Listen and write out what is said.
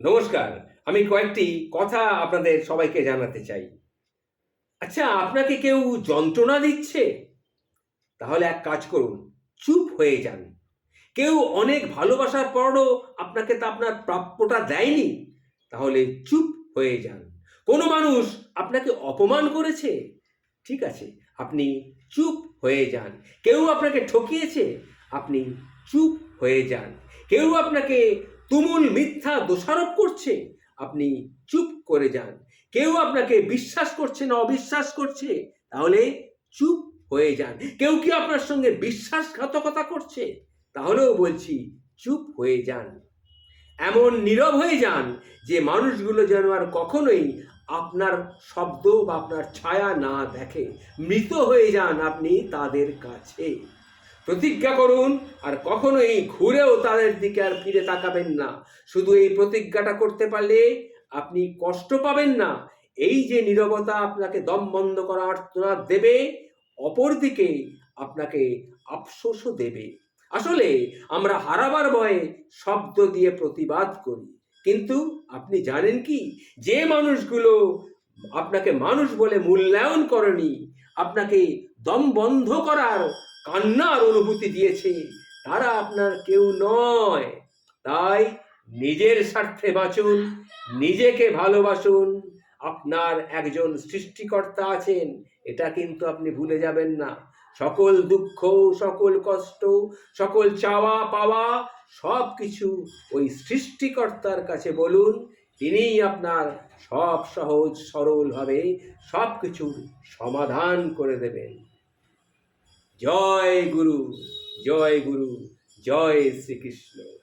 নমস্কার। আমি কয়েকটি কথা আপনাদের সবাইকে জানাতে চাই। আচ্ছা, আপনাকে কেউ যন্ত্রণা দিচ্ছে? তাহলে এক কাজ করুন, চুপ হয়ে যান। কেউ অনেক ভালোবাসার পরও আপনাকে তা আপনার প্রাপ্যটা দেয়নি? তাহলে চুপ হয়ে যান। কোনো মানুষ আপনাকে অপমান করেছে? ঠিক আছে, আপনি চুপ হয়ে যান। কেউ আপনাকে ঠকিয়েছে? আপনি চুপ হয়ে যান। কেউ আপনাকে তুমুল মিথ্যা দোষারোপ করছে? আপনি চুপ করে যান। কেউ আপনাকে বিশ্বাস করছে না অবিশ্বাস করছে? তাহলে চুপ হয়ে যান। কেউ কি আপনার সঙ্গে বিশ্বাসঘাতকতা করছে? তাহলেও বলছি চুপ হয়ে যান। এমন নীরব হয়ে যান যে মানুষগুলো যেন আর কখনোই আপনার শব্দ বা আপনার ছায়া না দেখে। মৃত হয়ে যান আপনি তাদের কাছে। প্রতিজ্ঞা করুন আর কখনোই ঘুরেও তাদের দিকে আর ফিরে তাকাবেন না। শুধু এই প্রতিজ্ঞাটা করতে পারলে আপনি কষ্ট পাবেন না। এই যে নীরবতা আপনাকে দম বন্ধ করা আর্তনাদ দেবে, অপরদিকে আপনাকে আফসোসও দেবে। আসলে আমরা হারাবার ভয়ে শব্দ দিয়ে প্রতিবাদ করি, কিন্তু আপনি জানেন কি, যে মানুষগুলো আপনাকে মানুষ বলে মূল্যায়ন করেনি, আপনাকে দম বন্ধ করার কান্নার অনুভূতি দিয়েছে, তারা আপনার কেউ নয়। তাই নিজের স্বার্থে বাঁচুন, নিজেকে ভালোবাসুন। আপনার একজন সৃষ্টিকর্তা আছেন, এটা কিন্তু আপনি ভুলে যাবেন না। সকল দুঃখ, সকল কষ্ট, সকল চাওয়া পাওয়া সব কিছু ওই সৃষ্টিকর্তার কাছে বলুন। তিনিই আপনার সব সহজ সরলভাবে সব কিছুর সমাধান করে দেবেন। জয় গুরু, জয় গুরু, জয় শ্রীকৃষ্ণ।